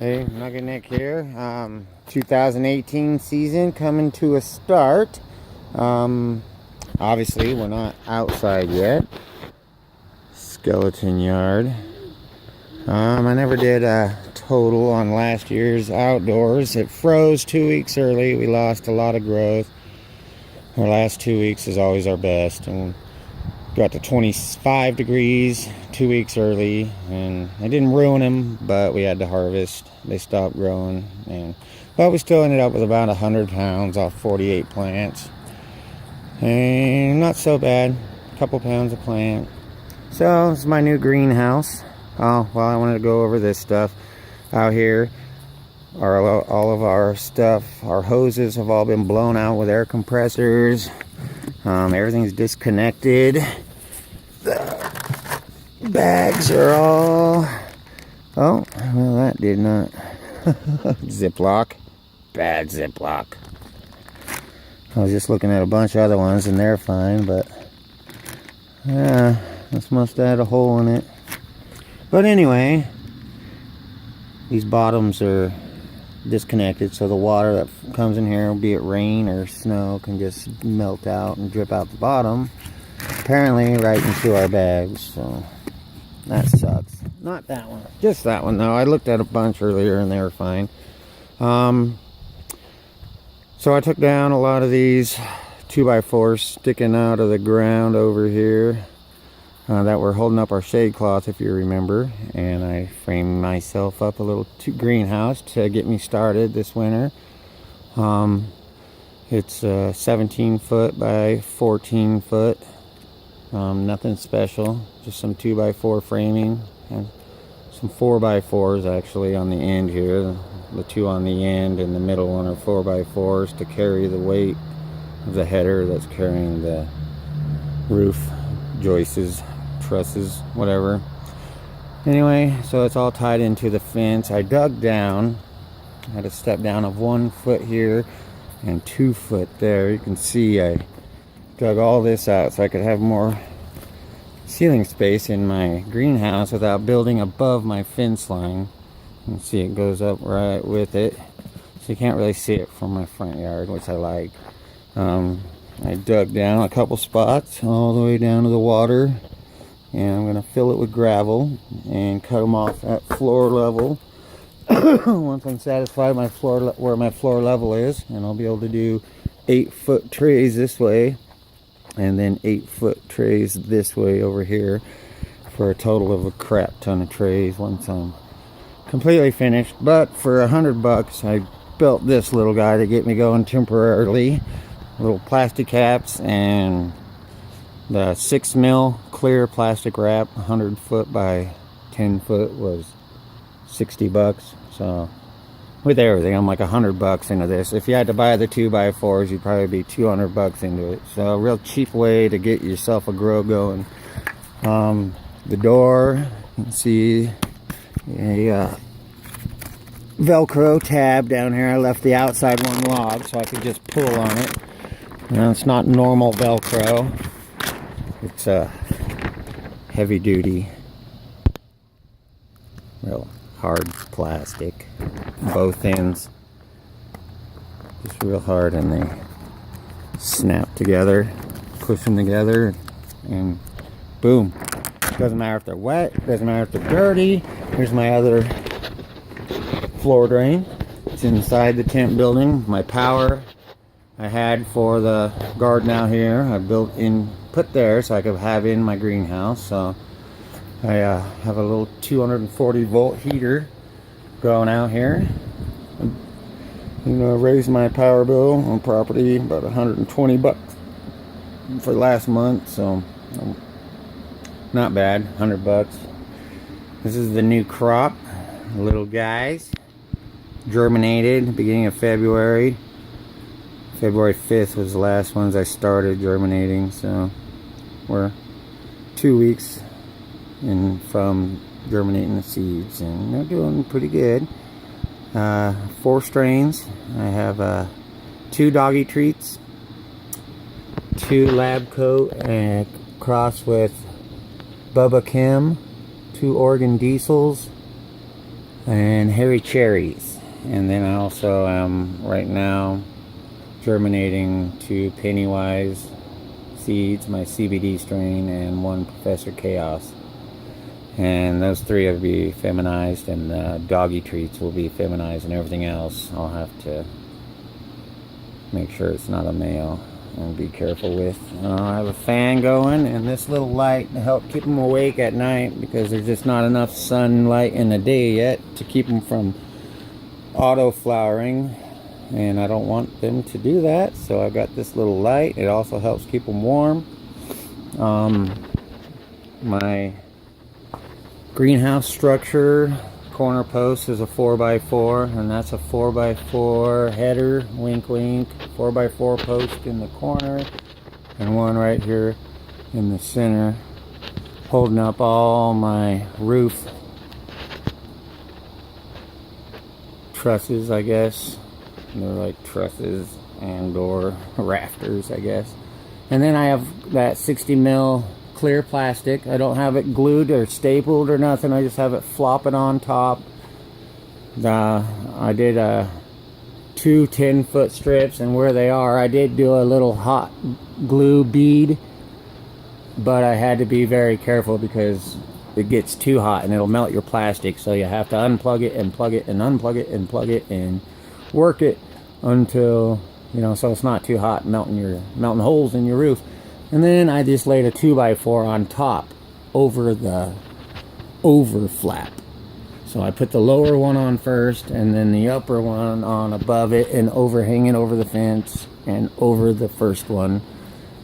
Hey, Nugget Nick here. 2018 season coming to a start. Obviously, we're not outside yet. Skeleton yard. I never did a total on last year's outdoors. It froze 2 weeks early. We lost a lot of growth. Our last 2 weeks is always our best. And got to 25 degrees 2 weeks early, and I didn't ruin them, but we had to harvest. They stopped growing, but we still ended up with about 100 pounds off 48 plants, and not so bad. A couple pounds a plant. So this is my new greenhouse. Oh well, I wanted to go over this stuff out here. All of our stuff, our hoses have all been blown out with air compressors. Everything's disconnected. The bags are all... Oh, well, that did not. Ziploc. Bad Ziploc. I was just looking at a bunch of other ones and they're fine, but... yeah, this must have had a hole in it. But anyway, these bottoms are disconnected, so the water that comes in here, be it rain or snow, can just melt out and drip out the bottom, apparently right into our bags. So that sucks. Not that one, just that one though. I looked at a bunch earlier and they were fine. So I took down a lot of these 2x4s sticking out of the ground over here that were holding up our shade cloth, if you remember, and I framed myself up a little greenhouse to get me started this winter. It's 17 foot by 14 foot. Nothing special, just some 2x4 framing and some 4x4s actually on the end here. The two on the end and the middle one are 4x4s to carry the weight of the header that's carrying the roof joists, trusses, whatever. Anyway, so it's all tied into the fence. I dug down. I had a step down of 1 foot here and 2 foot there. You can see I dug all this out so I could have more ceiling space in my greenhouse without building above my fence line. You can see it goes up right with it, so you can't really see it from my front yard, which I like. I dug down a couple spots all the way down to the water, and I'm going to fill it with gravel and cut them off at floor level. Once I'm satisfied where my floor level is, and I'll be able to do 8-foot trays this way and then 8-foot trays this way over here for a total of a crap ton of trays once I'm completely finished. But for $100 I built this little guy to get me going temporarily. Little plastic caps and the 6 mil clear plastic wrap. 100 foot by 10 foot was $60. So with everything, I'm like $100 into this. If you had to buy the 2x4s, you'd probably be $200 into it. So a real cheap way to get yourself a grow going. The door, you can see a Velcro tab down here. I left the outside one log so I could just pull on it. It's not normal Velcro. It's heavy duty, real hard plastic. Both ends just real hard, and they snap together, push them together, and boom. Doesn't matter if they're wet, doesn't matter if they're dirty. Here's my other floor drain. It's inside the tent building. My power I had for the garden out here, I put there so I could have in my greenhouse. So I have a little 240 volt heater going out here. Raised my power bill on property about $120 for last month, so not bad. $100. This is the new crop, little guys, germinated beginning of February. February 5th was the last ones I started germinating, so we're 2 weeks from germinating the seeds, and they're doing pretty good. 4 strains. I have 2 doggy treats, 2 lab coat, and cross with Bubba Kim, 2 Oregon diesels, and hairy cherries. And then I also am right now germinating 2 Pennywise seeds, my CBD strain, and 1 Professor Chaos. And those 3 will be feminized, and the doggy treats will be feminized, and everything else I'll have to make sure it's not a male and be careful with. I have a fan going and this little light to help keep them awake at night, because there's just not enough sunlight in the day yet to keep them from auto flowering, and I don't want them to do that, so I've got this little light. It also helps keep them warm. My greenhouse structure corner post is a 4x4, and that's a 4x4 header, wink wink, 4x4 post in the corner, and one right here in the center holding up all my roof trusses, I guess. They're like trusses and or rafters, I guess. And then I have that 60 mil clear plastic. I don't have it glued or stapled or nothing. I just have it flopping on top. I did 2 10-foot strips, and where they are, I did do a little hot glue bead, but I had to be very careful because it gets too hot and it'll melt your plastic, so you have to unplug it and plug it and unplug it and plug it and work it until, you know, so it's not too hot, melting holes in your roof. And then I just laid a 2x4 on top over the flap. So I put the lower one on first, and then the upper one on above it, and overhanging over the fence and over the first one.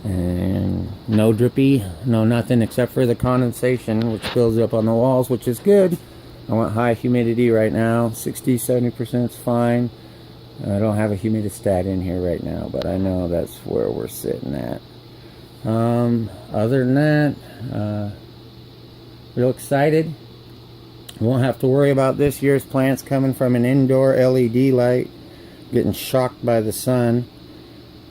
And no drippy, no nothing except for the condensation, which builds up on the walls, which is good. I want high humidity right now. 60-70% is fine. I don't have a humidistat in here right now, but I know that's where we're sitting at. Other than that, real excited. Won't have to worry about this year's plants coming from an indoor LED light, getting shocked by the sun,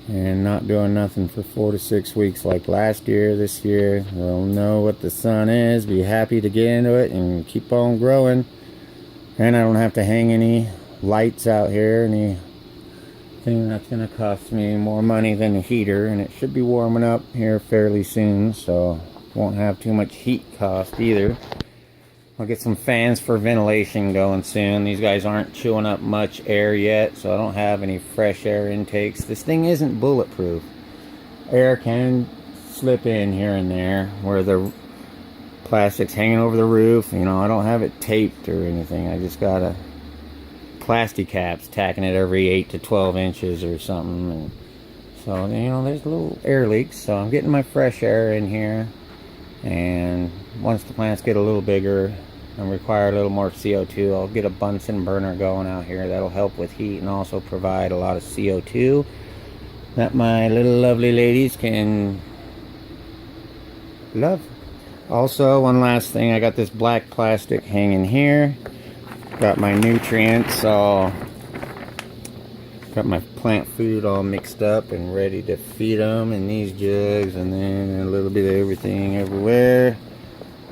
and not doing nothing for 4 to 6 weeks like last year. This year we'll know what the sun is, be happy to get into it, and keep on growing. And I don't have to hang any lights out here, anything that's going to cost me more money than a heater, and it should be warming up here fairly soon, so won't have too much heat cost either. I'll get some fans for ventilation going soon. These guys aren't chewing up much air yet, so I don't have any fresh air intakes. This thing isn't bulletproof. Air can slip in here and there where the plastic's hanging over the roof. You know, I don't have it taped or anything. I just got a plastic caps tacking it every 8 to 12 inches or something. And so, you know, there's little air leaks. So I'm getting my fresh air in here. And once the plants get a little bigger and require a little more CO2, I'll get a Bunsen burner going out here. That'll help with heat and also provide a lot of CO2 that my little lovely ladies can love. Also, one last thing, I got this black plastic hanging here. Got my nutrients all, got my plant food all mixed up and ready to feed them in these jugs, and then a little bit of everything everywhere.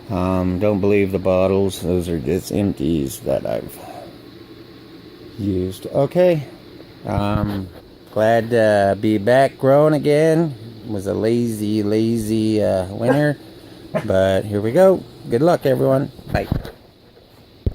Don't believe the bottles, those are just empties that I've used. Okay, glad to be back growing again. It was a lazy winter, but here we go. Good luck, everyone. Bye.